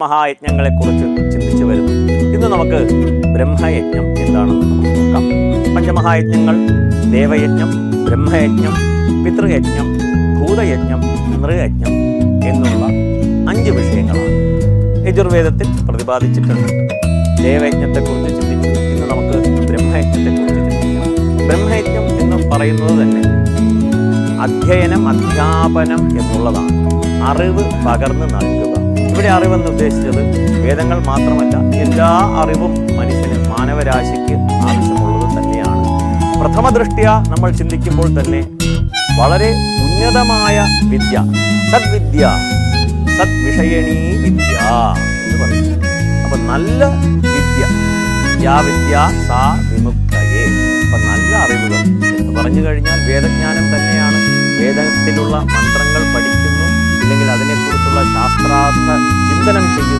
മഹായജ്ഞങ്ങളെക്കുറിച്ച് ചിന്തിച്ചു വരുന്നു. ഇന്ന് നമുക്ക് ബ്രഹ്മയജ്ഞം എന്താണെന്ന് നമുക്ക് നോക്കാം. പഞ്ചമഹായജ്ഞങ്ങൾ ദേവയജ്ഞം, ബ്രഹ്മയജ്ഞം, പിതൃയജ്ഞം, ഭൂതയജ്ഞം, നൃയജ്ഞം എന്നുള്ള 5 വിഷയങ്ങളാണ് യജുർവേദത്തിൽ പ്രതിപാദിച്ചിട്ടുണ്ട്. ദേവയജ്ഞത്തെക്കുറിച്ച് ചിന്തിച്ചു. ഇന്ന് നമുക്ക് ബ്രഹ്മയജ്ഞത്തെക്കുറിച്ച് ചിന്തിക്കാം. ബ്രഹ്മയജ്ഞം എന്ന് പറയുന്നത് തന്നെ അധ്യയനം, അധ്യാപനം എന്നുള്ളതാണ്. അറിവ് പകർന്നു നൽകുക. ഇവിടെ അറിവെന്ന് ഉദ്ദേശിച്ചത് വേദങ്ങൾ മാത്രമല്ല, എല്ലാ അറിവും മനുഷ്യന്, മാനവരാശിക്ക് ആവശ്യമുള്ളത് തന്നെയാണ്. പ്രഥമ ദൃഷ്ട്യാ നമ്മൾ ചിന്തിക്കുമ്പോൾ തന്നെ വളരെ ഉന്നതമായ വിദ്യ, സദ്വിദ്യ, സദ്വിഷയണീ വിദ്യ എന്ന് പറയുന്നു. അപ്പൊ നല്ല വിദ്യ, വിദ്യ സാ വിമുക്തയേ. അപ്പൊ നല്ല അറിവുകൾ എന്ന് പറഞ്ഞു കഴിഞ്ഞാൽ വേദജ്ഞാനം തന്നെയാണ്. വേദത്തിലുള്ള മന്ത്രങ്ങൾ പഠിക്കുന്നു, ഇല്ലെങ്കിൽ അതിനെക്കുറിച്ചുള്ള ശാസ്ത്രാർത്ഥ ചിന്തനം ചെയ്യുന്നു.